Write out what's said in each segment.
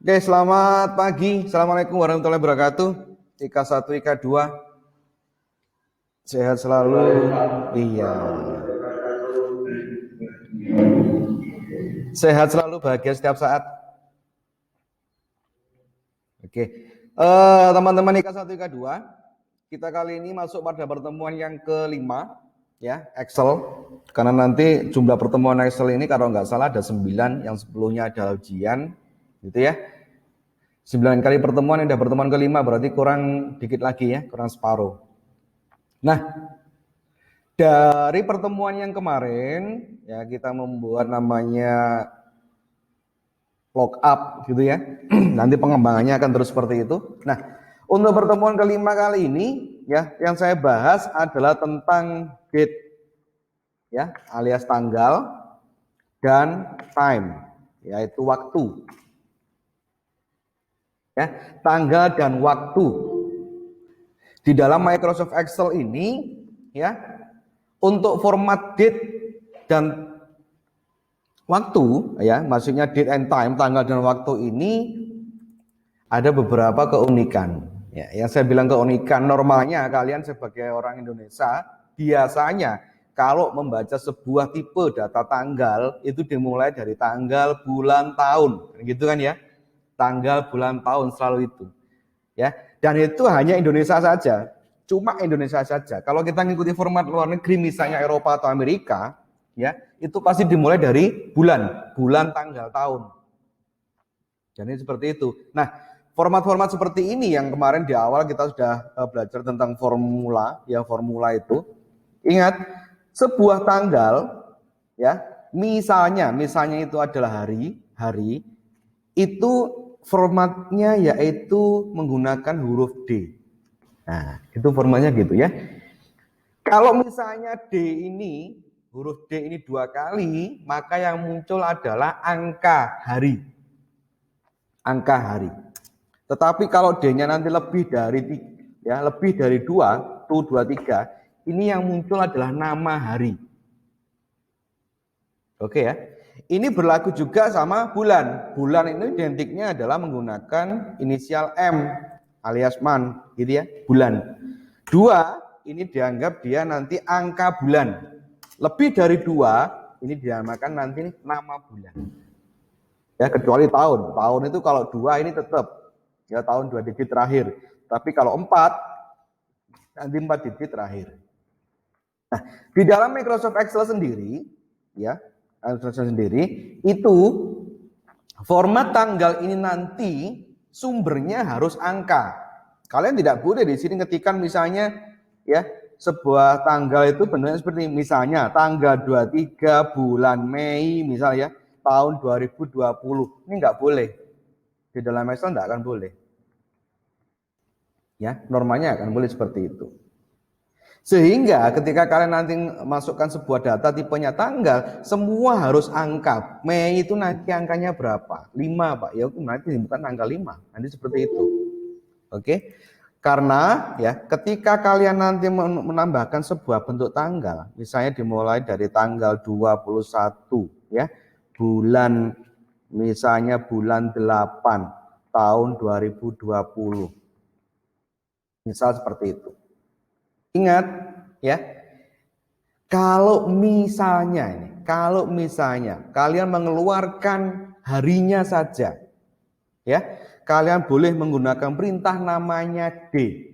Oke, selamat pagi. Assalamualaikum warahmatullahi wabarakatuh. IK 1, IK 2. Sehat selalu. Iya. Sehat selalu, bahagia setiap saat. Oke. Teman-teman IK 1, IK 2. Kita kali ini masuk pada pertemuan yang kelima, ya, Excel. Karena nanti jumlah pertemuan Excel ini kalau nggak salah ada 9, yang sebelumnya adalah ujian, gitu ya. 9 kali pertemuan, ini udah pertemuan kelima, berarti kurang dikit lagi ya, kurang separuh. Nah, dari pertemuan yang kemarin, ya kita membuat namanya lookup gitu ya. Nanti pengembangannya akan terus seperti itu. Nah, untuk pertemuan kelima kali ini, ya yang saya bahas adalah tentang date, ya alias tanggal dan time, yaitu waktu. Ya, tanggal dan waktu. Di dalam Microsoft Excel ini, ya, untuk format date dan waktu, ya, maksudnya date and time, tanggal dan waktu ini ada beberapa keunikan. Ya, yang saya bilang keunikan, normalnya kalian sebagai orang Indonesia biasanya kalau membaca sebuah tipe data tanggal itu dimulai dari tanggal, bulan, tahun, gitu kan ya? Tanggal, bulan, tahun selalu itu. Ya, dan itu hanya Indonesia saja, cuma Indonesia saja. Kalau kita ngikuti format luar negeri, misalnya Eropa atau Amerika, ya itu pasti dimulai dari bulan, tanggal, tahun. Jadi seperti itu. Nah, format-format seperti ini yang kemarin di awal kita sudah belajar tentang formula, ya formula itu. Ingat, sebuah tanggal, ya misalnya itu adalah hari, itu formatnya yaitu menggunakan huruf D. Nah, itu formatnya gitu ya. Kalau misalnya D ini, huruf D ini 2 kali, maka yang muncul adalah angka hari. Angka hari. Tetapi kalau D-nya nanti lebih dari 2, 2, 3, ini yang muncul adalah nama hari. Oke ya. Ini berlaku juga sama bulan. Bulan ini identiknya adalah menggunakan inisial M alias man, gitu ya, bulan. 2 ini dianggap dia nanti angka bulan. Lebih dari 2 ini dinamakan nanti nama bulan. Ya, kecuali tahun. Tahun itu kalau 2 ini tetap ya tahun 2 digit terakhir. Tapi kalau 4 nanti 4 digit terakhir. Nah, di dalam Microsoft Excel sendiri, ya, itu format tanggal ini nanti sumbernya harus angka. Kalian tidak boleh di sini ketikan misalnya ya sebuah tanggal itu bentuknya seperti misalnya tanggal 23 bulan Mei misalnya tahun 2020. Ini nggak boleh. Di dalam Excel nggak akan boleh. Ya, normanya akan boleh seperti itu. Sehingga ketika kalian nanti masukkan sebuah data tipenya tanggal, semua harus angka. Mei itu nanti angkanya berapa? 5, Pak. Ya nanti bukan tanggal 5. Nanti seperti itu. Oke. Karena ya ketika kalian nanti menambahkan sebuah bentuk tanggal, misalnya dimulai dari tanggal 21 ya, bulan misalnya bulan 8 tahun 2020. Misal seperti itu. Ingat ya, kalau misalnya kalian mengeluarkan harinya saja, ya, kalian boleh menggunakan perintah namanya D.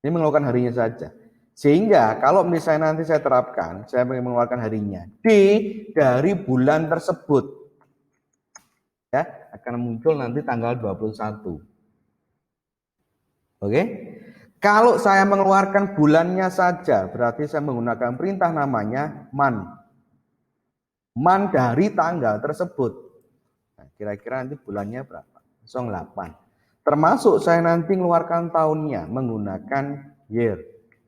Ini mengeluarkan harinya saja. Sehingga kalau misalnya nanti saya terapkan, saya mengeluarkan harinya D dari bulan tersebut, ya, akan muncul nanti tanggal 21. Oke? Kalau saya mengeluarkan bulannya saja, berarti saya menggunakan perintah namanya man. Man dari tanggal tersebut. Nah, kira-kira nanti bulannya berapa? 08. Termasuk saya nanti mengeluarkan tahunnya menggunakan year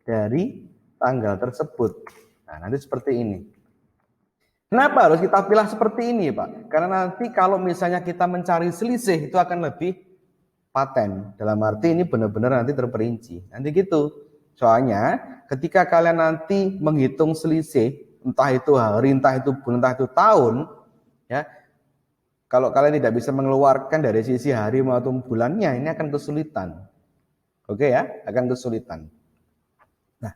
dari tanggal tersebut. Nah, nanti seperti ini. Kenapa harus kita pilih seperti ini, Pak? Karena nanti kalau misalnya kita mencari selisih itu akan lebih paten, dalam arti ini benar-benar nanti terperinci, nanti gitu. Soalnya ketika kalian nanti menghitung selisih, entah itu hari, entah itu bulan, entah itu tahun, ya Kalau kalian tidak bisa mengeluarkan dari sisi hari maupun bulannya, ini akan kesulitan. Oke ya, akan kesulitan. Nah,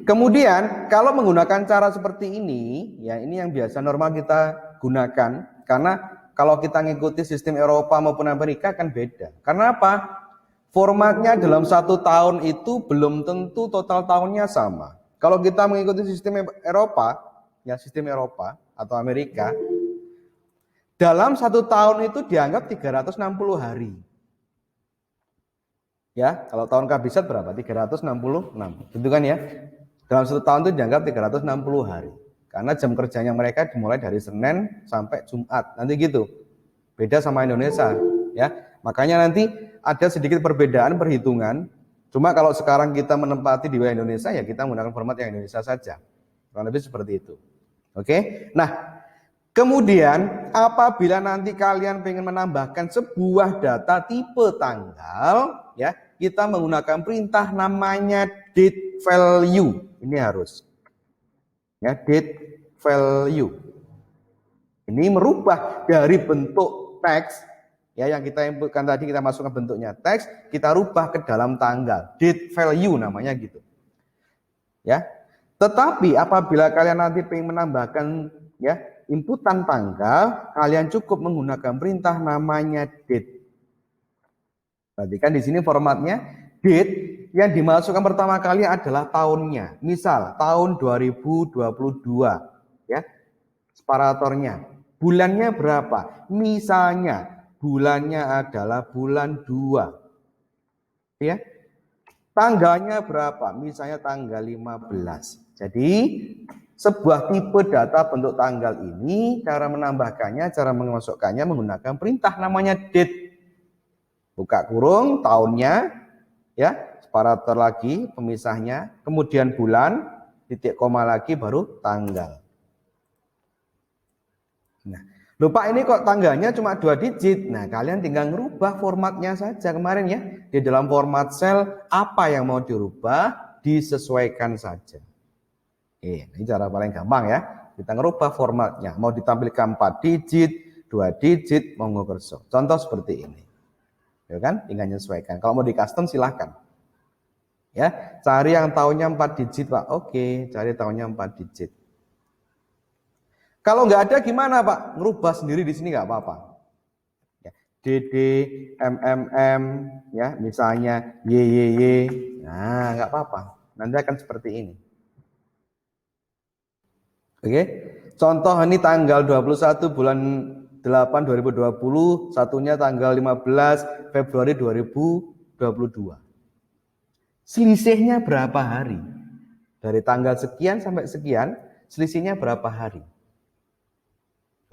kemudian kalau menggunakan cara seperti ini, ya ini yang biasa normal kita gunakan, karena kalau kita mengikuti sistem Eropa maupun Amerika kan beda. Karena apa? Formatnya dalam 1 tahun itu belum tentu total tahunnya sama. Kalau kita mengikuti sistem Eropa, ya sistem Eropa atau Amerika, dalam 1 tahun itu dianggap 360 hari. Ya, kalau tahun kabisat berapa? 366. Tentu kan ya? Dalam 1 tahun itu dianggap 360 hari. Karena jam kerjanya mereka dimulai dari Senin sampai Jumat. Nanti gitu. Beda sama Indonesia, ya. Makanya nanti ada sedikit perbedaan perhitungan. Cuma kalau sekarang kita menempati di wilayah Indonesia, ya kita menggunakan format yang Indonesia saja. Kurang lebih seperti itu. Oke? Nah, kemudian apabila nanti kalian ingin menambahkan sebuah data tipe tanggal, ya, kita menggunakan perintah namanya date value. Ini harus. Ya, date value. Ini merubah dari bentuk teks, ya, yang kita inputkan tadi, kita masukkan bentuknya teks, kita rubah ke dalam tanggal. Date value namanya gitu. Ya. Tetapi apabila kalian nanti ingin menambahkan, ya, inputan tanggal, kalian cukup menggunakan perintah namanya date. Perhatikan di sini formatnya date, yang dimasukkan pertama kali adalah tahunnya. Misal tahun 2022, ya. Separatornya. Bulannya berapa? Misalnya bulannya adalah bulan 2. Ya. Tanggalnya berapa? Misalnya tanggal 15. Jadi sebuah tipe data bentuk tanggal ini, cara menambahkannya, cara memasukkannya menggunakan perintah namanya date. Buka kurung, tahunnya, ya, separator lagi, pemisahnya, kemudian bulan, titik koma lagi, baru tanggal. Nah, lupa ini kok tanggalnya cuma 2 digit. Nah, kalian tinggal ngerubah formatnya saja kemarin ya. Di dalam format sel, apa yang mau dirubah, disesuaikan saja. Ini cara paling gampang ya. Kita ngerubah formatnya. Mau ditampilkan 4 digit, 2 digit, monggo kerso. Contoh seperti ini. Ya kan? Tinggal menyesuaikan. Kalau mau di custom silahkan. Ya, cari yang tahunnya 4 digit, Pak. Oke, cari tahunnya 4 digit. Kalau nggak ada gimana, Pak? Ngerubah sendiri di sini nggak apa-apa. Ya, DD, MMM, ya, misalnya YYY. Nah, nggak apa-apa. Nanti akan seperti ini. Oke. Contoh ini tanggal 21 bulan 8 2020, satunya tanggal 15 Februari 2022. Selisihnya berapa hari? Dari tanggal sekian sampai sekian, selisihnya berapa hari?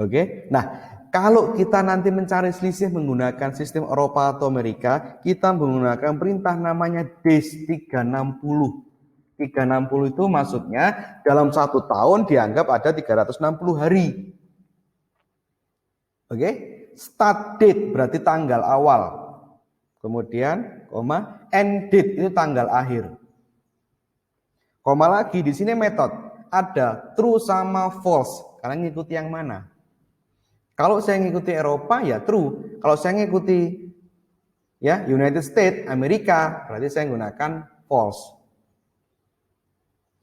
Oke. Nah, kalau kita nanti mencari selisih menggunakan sistem Eropa atau Amerika, kita menggunakan perintah namanya days 360. 360 itu maksudnya dalam 1 tahun dianggap ada 360 hari. Oke, start date berarti tanggal awal. Kemudian, koma, end date itu tanggal akhir. Koma lagi, di sini metode. Ada true sama false. Kalian ngikuti yang mana? Kalau saya ngikuti Eropa, ya true. Kalau saya ngikuti ya United States, Amerika, berarti saya gunakan false.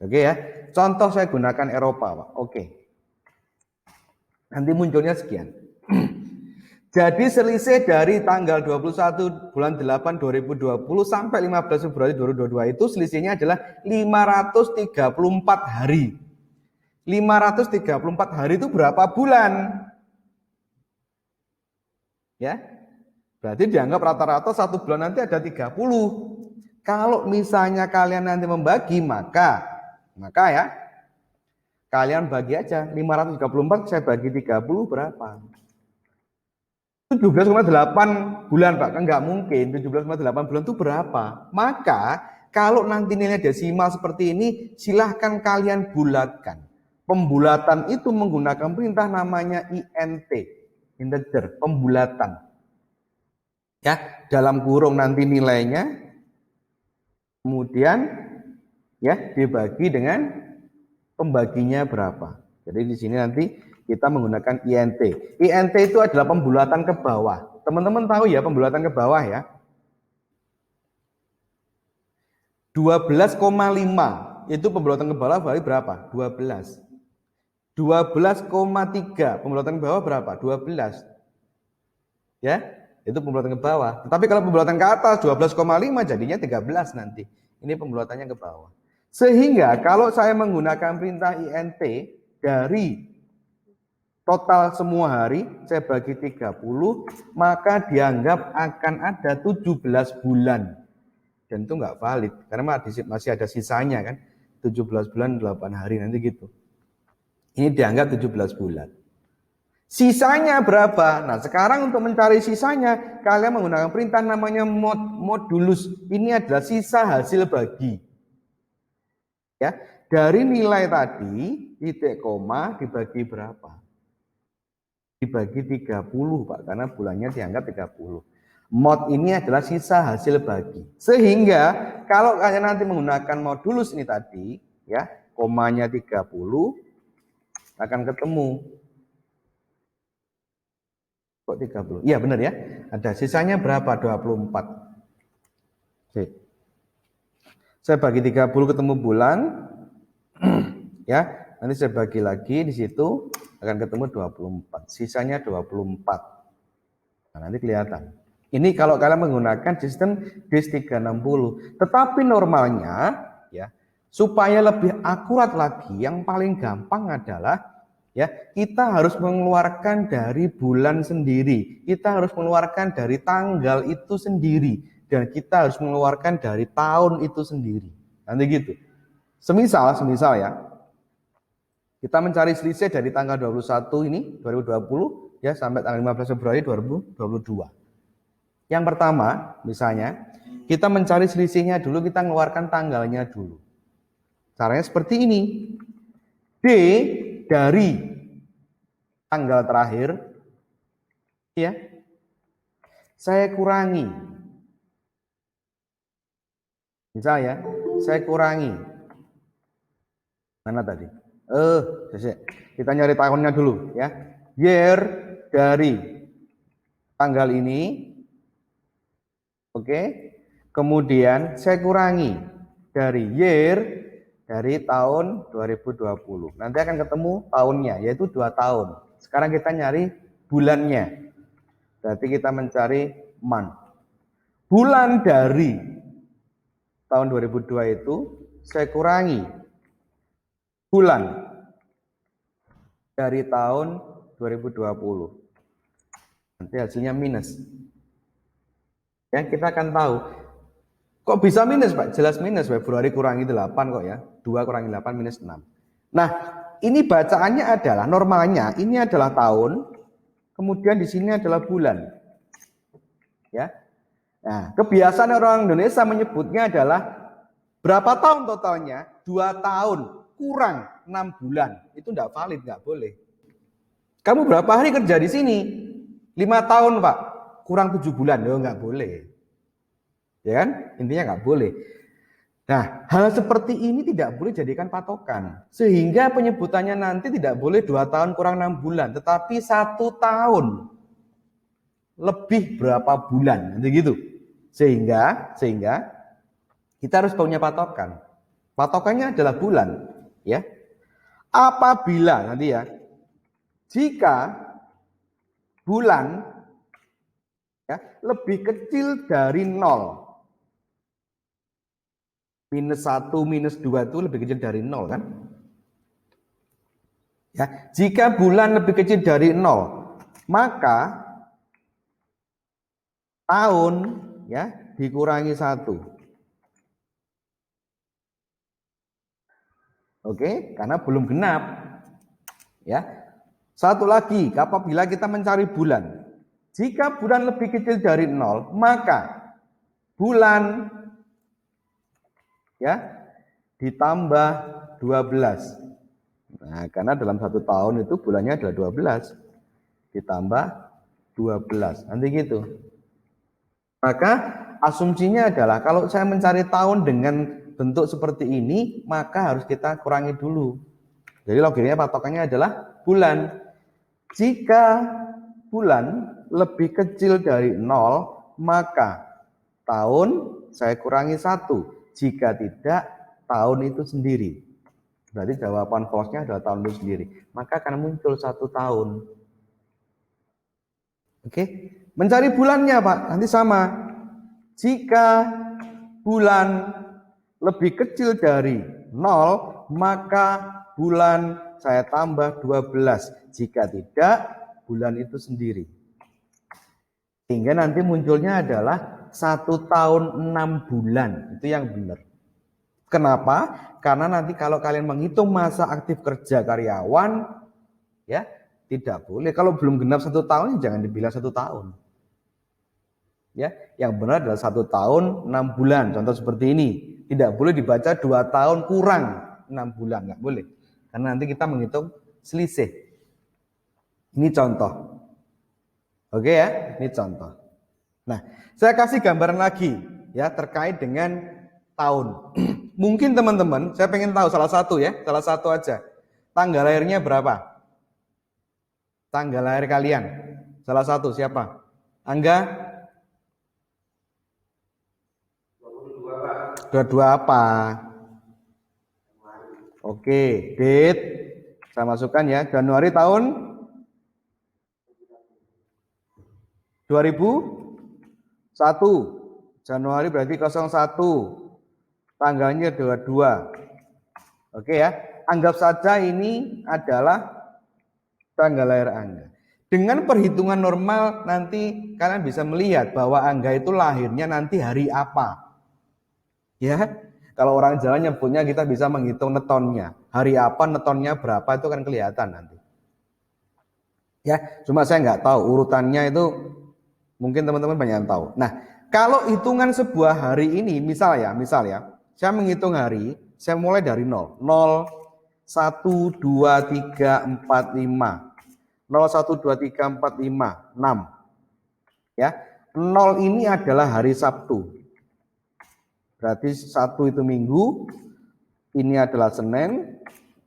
Oke ya. Contoh saya gunakan Eropa, Pak. Oke. Nanti munculnya sekian. Jadi selisih dari tanggal 21 bulan 8 2020 sampai 15 Februari 2022 itu selisihnya adalah 534 hari. 534 hari itu berapa bulan? Ya. Berarti dianggap rata-rata 1 bulan nanti ada 30. Kalau misalnya kalian nanti membagi, maka ya kalian bagi aja 534 saya bagi 30 berapa? 17,8 bulan, Pak. Kan nggak mungkin 17,8 bulan itu berapa? Maka kalau nanti nilai desimal seperti ini, silahkan kalian bulatkan. Pembulatan itu menggunakan perintah namanya INT, integer, pembulatan. Ya, dalam kurung nanti nilainya, kemudian ya dibagi dengan pembaginya berapa. Jadi di sini nanti kita menggunakan INT. INT itu adalah pembulatan ke bawah. Teman-teman tahu ya pembulatan ke bawah ya. 12,5 itu pembulatan ke bawah berapa? 12. 12,3 pembulatan ke bawah berapa? 12. Ya, itu pembulatan ke bawah. Tetapi kalau pembulatan ke atas 12,5 jadinya 13 nanti. Ini pembulatannya ke bawah. Sehingga kalau saya menggunakan perintah INT dari total semua hari saya bagi 30, maka dianggap akan ada 17 bulan. Dan itu nggak valid karena masih ada sisanya kan. 17 bulan 8 hari nanti gitu. Ini dianggap 17 bulan. Sisanya berapa? Nah, sekarang untuk mencari sisanya, kalian menggunakan perintah namanya modulus. Ini adalah sisa hasil bagi. Ya, dari nilai tadi, titik koma dibagi berapa? Dibagi 30, Pak, karena bulannya dianggap 30. Mod ini adalah sisa hasil bagi. Sehingga kalau kalian nanti menggunakan modulus ini tadi, ya, komanya 30 akan ketemu. Kok 30? Iya benar ya. Ada sisanya berapa? 24. Oke. Saya bagi 30 ketemu bulan. Ya, nanti saya bagi lagi di situ akan ketemu 24. Sisanya 24. Nah, nanti kelihatan. Ini kalau kalian menggunakan sistem DIS 360. Tetapi normalnya ya, supaya lebih akurat lagi, yang paling gampang adalah ya, kita harus mengeluarkan dari bulan sendiri. Kita harus mengeluarkan dari tanggal itu sendiri dan kita harus mengeluarkan dari tahun itu sendiri. Nanti gitu. Semisal ya, kita mencari selisih dari tanggal 21 ini 2020 ya sampai tanggal 15 Februari 2022. Yang pertama, misalnya, kita mencari selisihnya dulu, kita mengeluarkan tanggalnya dulu. Caranya seperti ini. D dari tanggal terakhir, ya, saya kurangi. Misalnya, saya kurangi. Mana tadi? Kita nyari tahunnya dulu, ya. Year dari tanggal ini. Oke, kemudian saya kurangi dari year dari tahun 2020. Nanti akan ketemu tahunnya, yaitu 2 tahun. Sekarang kita nyari bulannya. Berarti kita mencari month. Bulan dari tahun 2002 itu saya kurangi bulan dari tahun 2020. Nanti hasilnya minus. Ya, kita akan tahu. Kok bisa minus, Pak? Jelas minus. Februari kurangi 8 kok ya. 2 kurangi 8 minus 6. Nah, ini bacaannya adalah, normalnya ini adalah tahun, kemudian di sini adalah bulan. Ya. Nah, kebiasaan orang Indonesia menyebutnya adalah berapa tahun totalnya? 2 tahun kurang 6 bulan. Itu enggak valid, enggak boleh. Kamu berapa hari kerja di sini? 5 tahun, Pak. Kurang 7 bulan, loh nggak boleh. Ya kan? Intinya nggak boleh. Nah, hal seperti ini tidak boleh jadikan patokan. Sehingga penyebutannya nanti tidak boleh 2 tahun kurang 6 bulan. Tetapi 1 tahun lebih berapa bulan. Nanti gitu. Sehingga kita harus punya patokan. Patokannya adalah bulan. Ya. Apabila nanti ya, jika bulan ya, lebih kecil dari 0. Minus 1, minus 2 itu lebih kecil dari 0 kan? Ya, jika bulan lebih kecil dari 0, maka tahun ya dikurangi 1. Oke, karena belum genap. Ya. Satu lagi, apabila kita mencari bulan, jika bulan lebih kecil dari 0, maka bulan ya ditambah 12. Nah, karena dalam 1 tahun itu bulannya adalah 12 ditambah 12. Nanti gitu. Maka asumsinya adalah kalau saya mencari tahun dengan bentuk seperti ini, maka harus kita kurangi dulu. Jadi logikanya patokannya adalah bulan. Jika bulan lebih kecil dari 0, maka tahun saya kurangi 1. Jika tidak, tahun itu sendiri. Berarti jawaban false-nya adalah tahun itu sendiri. Maka akan muncul 1 tahun. Oke, mencari bulannya Pak, nanti sama. Jika bulan lebih kecil dari 0, maka bulan saya tambah 12. Jika tidak, bulan itu sendiri. Sehingga nanti munculnya adalah 1 tahun 6 bulan. Itu yang benar. Kenapa? Karena nanti kalau kalian menghitung masa aktif kerja karyawan, ya tidak boleh. Kalau belum genap 1 tahun, jangan dibilang 1 tahun. Ya, yang benar adalah 1 tahun 6 bulan. Contoh seperti ini. Tidak boleh dibaca 2 tahun kurang 6 bulan, nggak boleh. Karena nanti kita menghitung selisih. Ini contoh. Oke ya, ini contoh. Nah, saya kasih gambaran lagi ya terkait dengan tahun. Mungkin teman-teman, saya pengen tahu salah satu aja. Tanggal lahirnya berapa? Tanggal lahir kalian. Salah satu siapa? Angga? 22 apa? Oke, date. Saya masukkan ya, Januari tahun 2001. Januari berarti 01. Tanggalnya 22. Oke ya. Anggap saja ini adalah tanggal lahir Angga. Dengan perhitungan normal nanti kalian bisa melihat bahwa Angga itu lahirnya nanti hari apa. Ya. Kalau orang Jawa nyebutnya kita bisa menghitung netonnya. Hari apa, netonnya berapa itu kan kelihatan nanti. Ya, cuma saya nggak tahu urutannya itu. Mungkin teman-teman banyak yang tahu. Nah, kalau hitungan sebuah hari ini, misal ya, saya menghitung hari, saya mulai dari 0. 0, 1, 2, 3, 4, 5. 0, 1, 2, 3, 4, 5, 6. Ya, 0 ini adalah hari Sabtu. Berarti 1 itu Minggu, ini adalah Senin,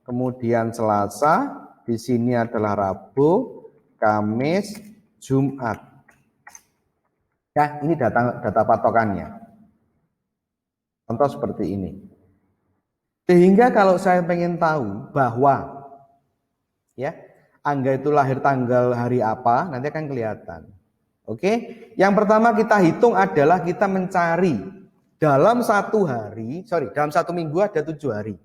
kemudian Selasa, di sini adalah Rabu, Kamis, Jumat. Ya, ini data patokannya. Contoh seperti ini. Sehingga kalau saya pengen tahu bahwa ya, Angga itu lahir tanggal hari apa, nanti akan kelihatan. Oke? Yang pertama kita hitung adalah kita mencari dalam 1 minggu ada 7 hari.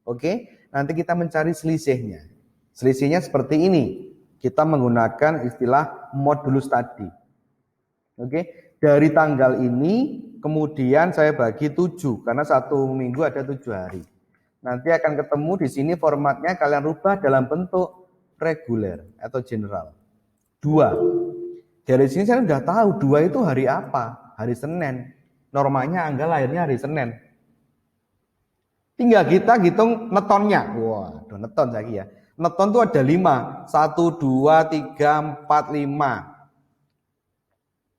Oke? Nanti kita mencari selisihnya. Selisihnya seperti ini. Kita menggunakan istilah modulus tadi. Oke, dari tanggal ini kemudian saya bagi 7 karena 1 minggu ada 7 hari. Nanti akan ketemu di sini formatnya kalian rubah dalam bentuk reguler atau general. 2. Dari sini saya sudah tahu 2 itu hari apa? Hari Senin. Normalnya Angga lahirnya hari Senin. Tinggal kita hitung netonnya. Wah, neton lagi ya. Neton itu ada 5. 1, 2, 3, 4, 5.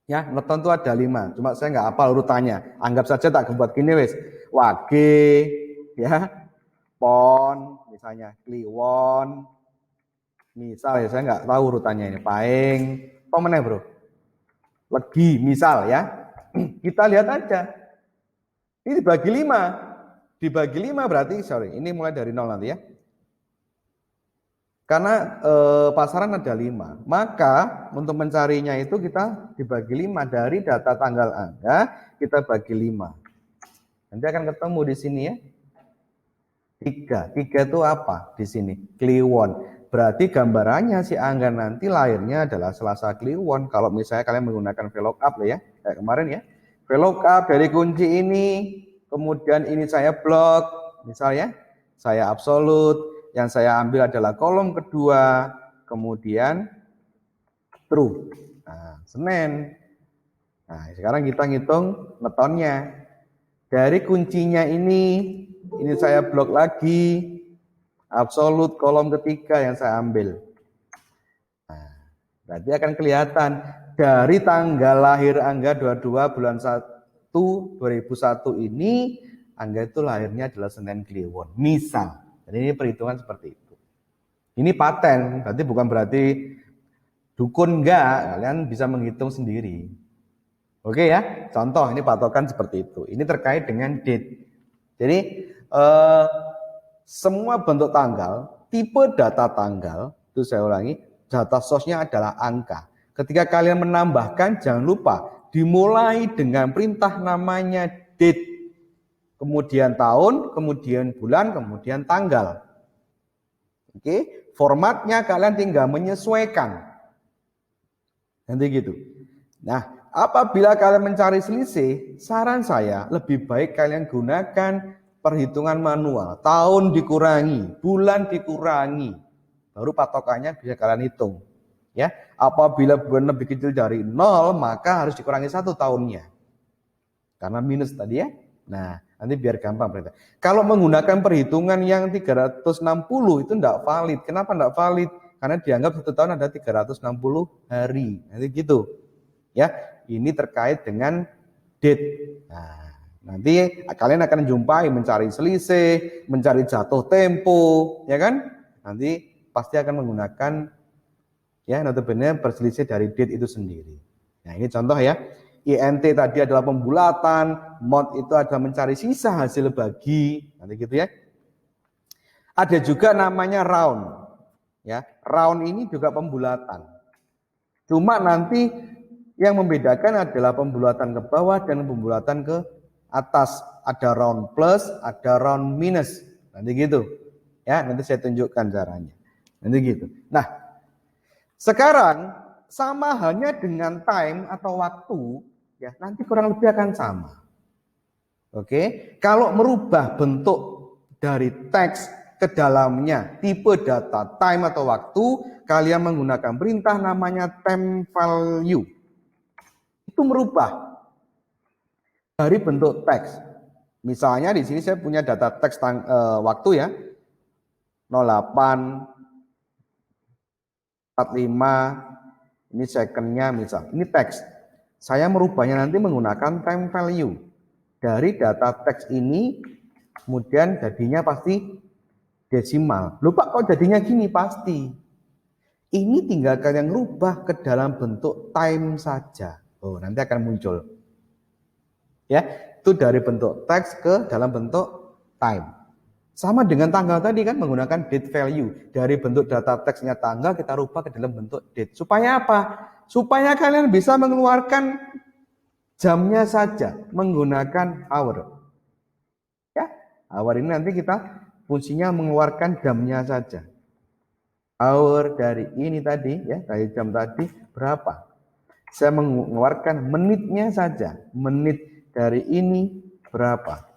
Ya, neton itu ada 5. Cuma saya nggak hafal urutannya. Anggap saja tak buat gini wis. Wage, ya, pon, misalnya kliwon. Misal ya, saya nggak tahu urutannya ini. Paing, mana bro? Legi, misal ya. Kita lihat aja. Ini dibagi 5. Dibagi 5 berarti, ini mulai dari 0 nanti ya. Karena pasaran ada 5, maka untuk mencarinya itu kita dibagi 5 dari data tanggal Angga, kita bagi 5. Nanti akan ketemu di sini ya. 3 itu apa di sini? Kliwon. Berarti gambarannya si Angga nanti lahirnya adalah Selasa Kliwon. Kalau misalnya kalian menggunakan VLOOKUP ya, kayak kemarin ya. VLOOKUP dari kunci ini, kemudian ini saya blok, misalnya saya absolut. Yang saya ambil adalah kolom kedua, kemudian true. Nah, Senin. Nah, sekarang kita ngitung netonnya. Dari kuncinya ini saya blok lagi, absolut kolom ketiga yang saya ambil. Nah, berarti akan kelihatan dari tanggal lahir Angga 22 bulan 1 2001 ini, Angga itu lahirnya adalah Senin Kliwon. Misal. Jadi ini perhitungan seperti itu. Ini paten, berarti bukan berarti Dukun enggak, kalian bisa menghitung sendiri. Oke ya, contoh ini patokan seperti itu. Ini terkait dengan date. Jadi semua bentuk tanggal, tipe data tanggal, itu saya ulangi, data source-nya adalah angka. Ketika kalian menambahkan, jangan lupa dimulai dengan perintah namanya date, kemudian tahun, kemudian bulan, kemudian tanggal. Oke, formatnya kalian tinggal menyesuaikan. Nanti gitu. Nah, apabila kalian mencari selisih, saran saya lebih baik kalian gunakan perhitungan manual. Tahun dikurangi, bulan dikurangi, baru patokannya bisa kalian hitung. Ya, apabila bulan lebih kecil dari 0, maka harus dikurangi 1 tahunnya. Karena minus tadi ya. Nah, nanti biar gampang berarti. Kalau menggunakan perhitungan yang 360 itu enggak valid. Kenapa enggak valid? Karena dianggap 1 tahun ada 360 hari. Nanti gitu. Ya, ini terkait dengan date. Nah, nanti kalian akan jumpai mencari selisih, mencari jatuh tempo, ya kan? Nanti pasti akan menggunakan ya notabene perselisih dari date itu sendiri. Nah, ini contoh ya. INT tadi adalah pembulatan, mod itu adalah mencari sisa hasil bagi, nanti gitu ya. Ada juga namanya round. Ya, round ini juga pembulatan. Cuma nanti yang membedakan adalah pembulatan ke bawah dan pembulatan ke atas. Ada round plus, ada round minus. Nanti gitu. Ya, nanti saya tunjukkan caranya. Nanti gitu. Nah, sekarang sama halnya dengan time atau waktu, ya nanti kurang lebih akan sama. Oke, kalau merubah bentuk dari teks ke dalamnya tipe data time atau waktu, kalian menggunakan perintah namanya time value. Itu merubah dari bentuk teks. Misalnya di sini saya punya data teks waktu ya. 08 45 ini secondnya misal. Ini teks. Saya merubahnya nanti menggunakan time value. Dari data teks ini kemudian jadinya pasti desimal. Lupa kok jadinya gini pasti. Ini tinggal kalian rubah ke dalam bentuk time saja. Oh, nanti akan muncul. Ya, itu dari bentuk teks ke dalam bentuk time. Sama dengan tanggal tadi kan menggunakan date value. Dari bentuk data teksnya tanggal kita rubah ke dalam bentuk date. Supaya apa? Supaya kalian bisa mengeluarkan jamnya saja menggunakan hour. Ya, hour ini nanti kita fungsinya mengeluarkan jamnya saja. Hour dari ini tadi ya, dari jam tadi berapa? Saya mengeluarkan menitnya saja. Menit dari ini berapa?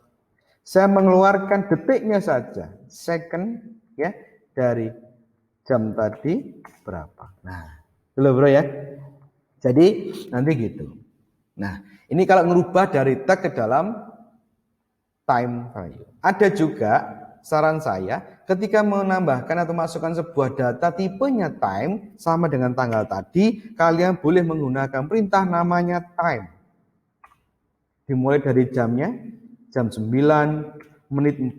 Saya mengeluarkan detiknya saja, second ya, dari jam tadi berapa. Nah, dulu bro ya. Jadi nanti gitu. Nah, ini kalau merubah dari tag ke dalam time value. Ada juga saran saya ketika menambahkan atau masukkan sebuah data tipenya time sama dengan tanggal tadi, kalian boleh menggunakan perintah namanya time. Dimulai dari jamnya, jam 9, menit 45,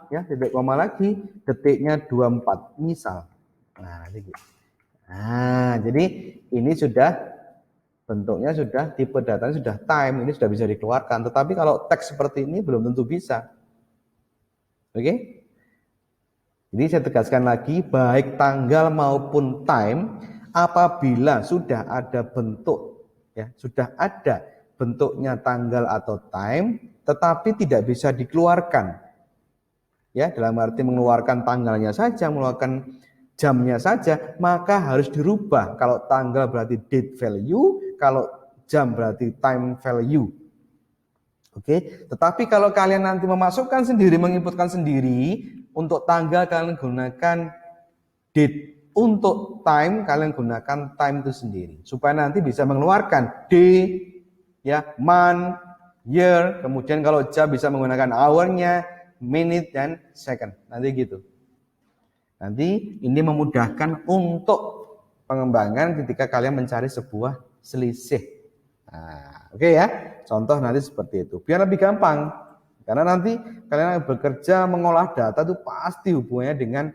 ya, titik koma lagi, detiknya 24, misal. Nah, gitu. Nah, jadi ini sudah bentuknya sudah, tipe datanya sudah time, ini sudah bisa dikeluarkan. Tetapi kalau teks seperti ini belum tentu bisa. Oke? Jadi saya tegaskan lagi, baik tanggal maupun time, apabila sudah ada bentuk, ya, sudah ada bentuknya tanggal atau time, tetapi tidak bisa dikeluarkan. Ya, dalam arti mengeluarkan tanggalnya saja, mengeluarkan jamnya saja, maka harus dirubah. Kalau tanggal berarti date value, kalau jam berarti time value. Oke, tetapi kalau kalian nanti memasukkan sendiri, menginputkan sendiri, untuk tanggal kalian gunakan date, untuk time kalian gunakan time itu sendiri, supaya nanti bisa mengeluarkan day, ya, month, year, kemudian kalau jam bisa menggunakan hour-nya, minute dan second, nanti gitu. Nanti ini memudahkan untuk pengembangan ketika kalian mencari sebuah selisih. Nah, oke ya, contoh nanti seperti itu, biar lebih gampang. Karena nanti kalian bekerja mengolah data itu pasti hubungannya dengan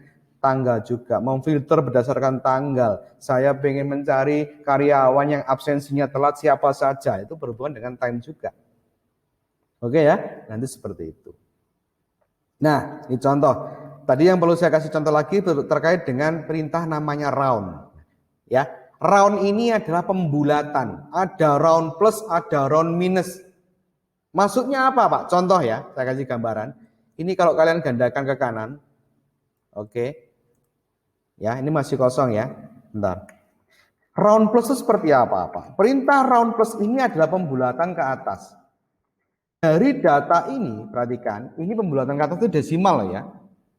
tanggal juga, memfilter berdasarkan tanggal. Saya pengen mencari karyawan yang absensinya telat siapa saja, itu berhubungan dengan time juga. Oke ya, nanti seperti itu. Nah, ini contoh. Tadi yang perlu saya kasih contoh lagi terkait dengan perintah namanya round. Ya, round ini adalah pembulatan. Ada round plus, ada round minus. Maksudnya apa, Pak? Contoh ya, saya kasih gambaran. Ini kalau kalian gandakan ke kanan. Oke. Ya, ini masih kosong ya. Bentar. Round plus itu seperti apa, Pak? Perintah round plus ini adalah pembulatan ke atas. Dari data ini, perhatikan, ini pembulatan ke atas itu desimal ya.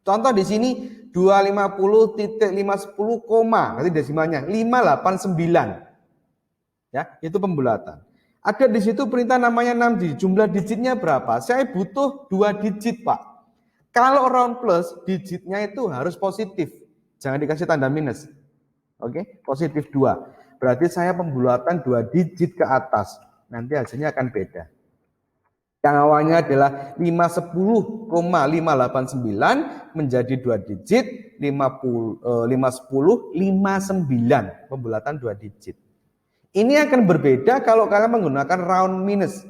Contoh di sini 250.510, nanti desimalnya 589. Ya, itu pembulatan. Ada di situ perintah namanya 6 digit. Jumlah digitnya berapa? Saya butuh 2 digit, Pak. Kalau round plus, digitnya itu harus positif. Jangan dikasih tanda minus. Oke, positif 2. Berarti saya pembulatan 2 digit ke atas. Nanti hasilnya akan beda. Yang awalnya adalah 510,589 menjadi 2 digit, 510, 59. Pembulatan 2 digit. Ini akan berbeda kalau kalian menggunakan round minus.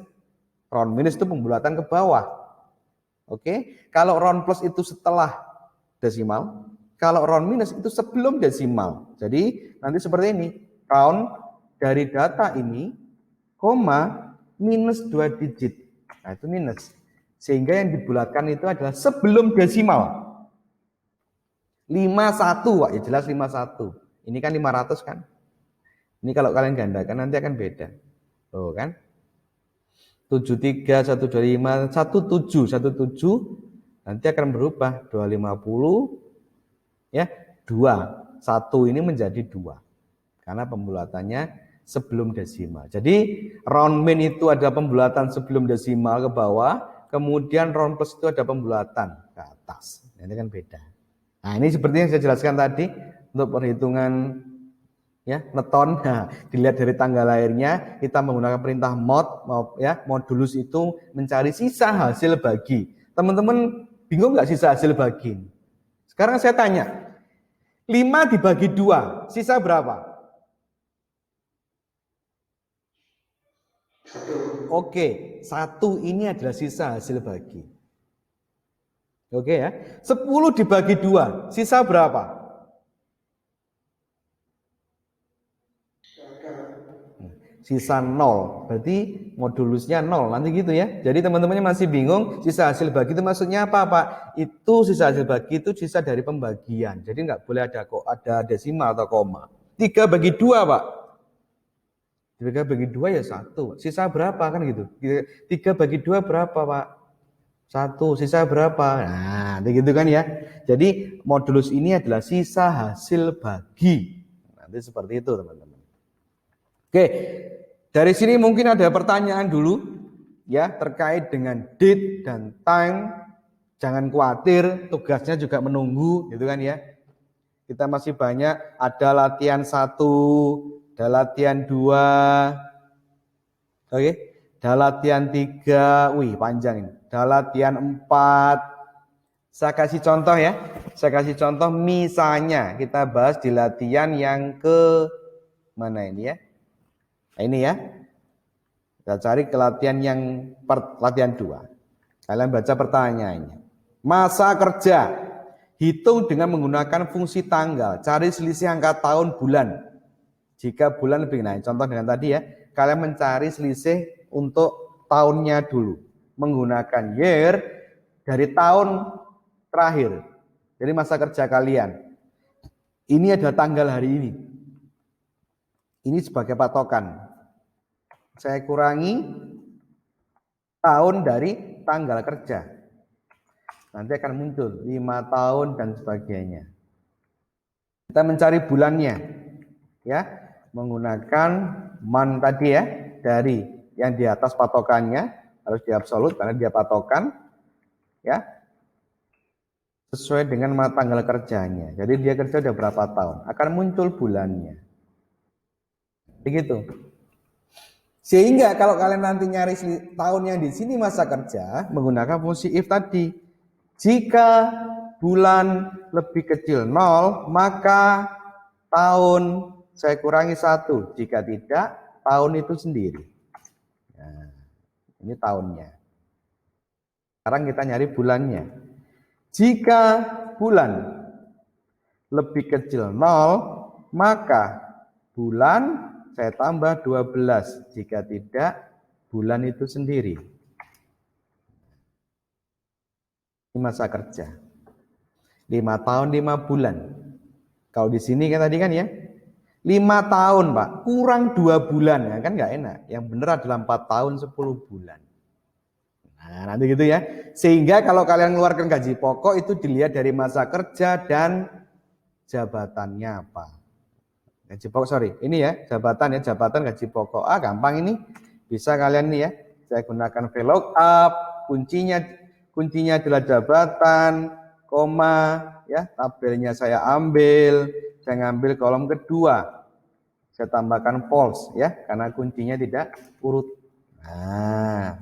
Round minus itu pembulatan ke bawah. Oke, kalau round plus itu setelah desimal, kalau round minus itu sebelum desimal. Jadi nanti seperti ini, round dari data ini, koma, minus 2 digit. Nah itu minus. Sehingga yang dibulatkan itu adalah sebelum desimal. 51, Pak, ya jelas 51. Ini kan 500 kan. Ini kalau kalian gandakan nanti akan beda. Tuh kan. 73, 125, 17, 17 nanti akan berubah 250 ya, 2. 1 ini menjadi 2. Karena pembulatannya sebelum desimal. Jadi round min itu ada pembulatan sebelum desimal ke bawah, kemudian round plus itu ada pembulatan ke atas. Ini kan beda. Nah, ini seperti yang saya jelaskan tadi untuk perhitungan ya, neton. Nah, dilihat dari tanggal lahirnya, kita menggunakan perintah mod ya, modulus itu mencari sisa hasil bagi. Teman-teman bingung nggak sisa hasil bagi? Sekarang saya tanya, 5 dibagi 2, sisa berapa? 1. Oke, 1 ini adalah sisa hasil bagi. Oke ya, 10 dibagi 2, sisa berapa? Sisa 0, berarti modulusnya 0, nanti gitu ya. Jadi teman-temannya masih bingung, sisa hasil bagi itu maksudnya apa, Pak? Itu sisa hasil bagi itu sisa dari pembagian. Jadi nggak boleh ada desimal atau koma. 3 bagi 2, Pak. 3 bagi 2 ya 1. Sisa berapa kan gitu? 3 bagi 2 berapa, Pak? 1. Sisa berapa? Nah, gitu kan ya. Jadi modulus ini adalah sisa hasil bagi. Nanti seperti itu, teman-teman. Oke, dari sini mungkin ada pertanyaan dulu ya terkait dengan date dan time. Jangan khawatir, tugasnya juga menunggu, gitu kan ya. Kita masih banyak, ada latihan 1, ada latihan 2, oke, ada latihan 3, wih panjang ini. Ada latihan 4. Saya kasih contoh ya. Saya kasih contoh misalnya kita bahas di latihan yang ke mana ini ya? Nah, ini ya, kita cari ke latihan yang latihan 2. Kalian baca pertanyaannya. Masa kerja, hitung dengan menggunakan fungsi tanggal. Cari selisih angka tahun bulan. Jika bulan lebih, nah contoh dengan tadi ya, kalian mencari selisih untuk tahunnya dulu. Menggunakan year dari tahun terakhir. Jadi masa kerja kalian. Ini adalah tanggal hari ini. Ini sebagai patokan. Saya kurangi tahun dari tanggal kerja. Nanti akan muncul 5 tahun dan sebagainya. Kita mencari bulannya. Ya, menggunakan man tadi ya, dari yang di atas patokannya harus di absolut karena dia patokan. Ya. Sesuai dengan tanggal kerjanya. Jadi dia kerja udah berapa tahun, akan muncul bulannya. Begitu. Sehingga kalau kalian nanti nyari tahun yang di sini masa kerja, menggunakan fungsi if tadi. Jika bulan lebih kecil 0, maka tahun saya kurangi 1. Jika tidak, tahun itu sendiri. Nah, ini tahunnya. Sekarang kita nyari bulannya. Jika bulan lebih kecil 0, maka bulan saya tambah 12. Jika tidak, bulan itu sendiri. Ini masa kerja. 5 tahun 5 bulan. Kalau di sini kan tadi kan ya 5 tahun Pak, kurang 2 bulan ya, kan nggak enak. Yang benar adalah 4 tahun 10 bulan. Nah nanti gitu ya. Sehingga kalau kalian mengeluarkan gaji pokok itu dilihat dari masa kerja dan jabatannya apa. Gaji pokok ini ya jabatan gaji pokok. Gampang ini, bisa kalian nih ya. Saya gunakan VLOOKUP, kuncinya adalah jabatan, koma ya, tabelnya saya ngambil kolom kedua, saya tambahkan false ya, karena kuncinya tidak urut. Nah,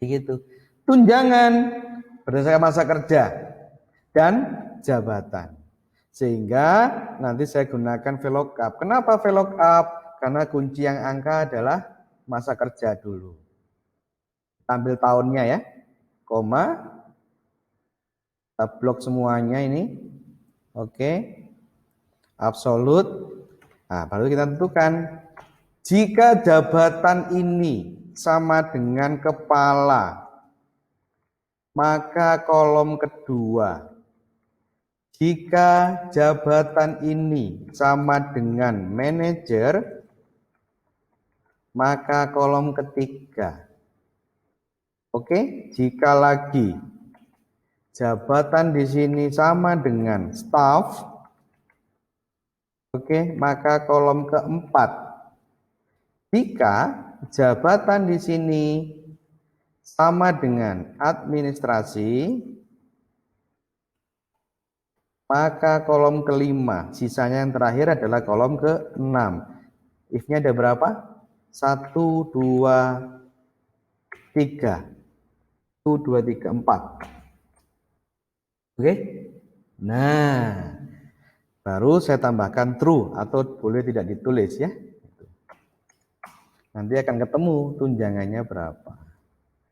begitu. Tunjangan berdasarkan masa kerja dan jabatan, sehingga nanti saya gunakan VLOOKUP. Kenapa VLOOKUP? Karena kunci yang angka adalah masa kerja dulu. Ambil tahunnya ya, koma, kita blok semuanya ini, oke, absolut. Nah, baru kita tentukan jika jabatan ini sama dengan kepala, maka kolom kedua. Jika jabatan ini sama dengan manajer, maka kolom ketiga. Oke, jika lagi jabatan di sini sama dengan staff, oke, maka kolom keempat. Jika jabatan di sini sama dengan administrasi, maka kolom kelima. Sisanya yang terakhir adalah kolom ke-6. If-nya ada berapa? 1, 2, 3. 1, 2, 3, 4. Oke, nah baru saya tambahkan true atau boleh tidak ditulis ya. Nanti akan ketemu tunjangannya berapa.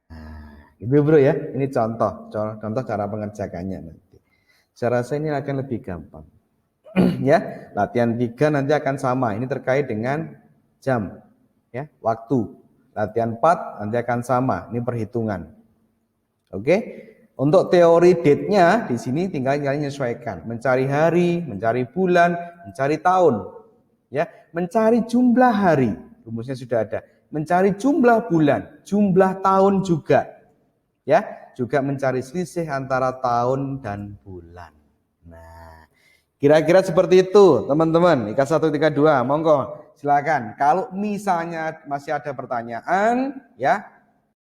Nah, itu bro ya. Ini contoh cara pengerjakannya nanti. Saya rasa ini akan lebih gampang. Ya, latihan 3 nanti akan sama. Ini terkait dengan jam, ya, waktu. Latihan 4 nanti akan sama. Ini perhitungan. Oke. Untuk teori date-nya di sini tinggal kalian menyesuaikan, mencari hari, mencari bulan, mencari tahun, ya, mencari jumlah hari, rumusnya sudah ada, mencari jumlah bulan, jumlah tahun juga, ya, juga mencari selisih antara tahun dan bulan. Nah, kira-kira seperti itu, teman-teman. IK 132, monggo, silakan. Kalau misalnya masih ada pertanyaan, ya.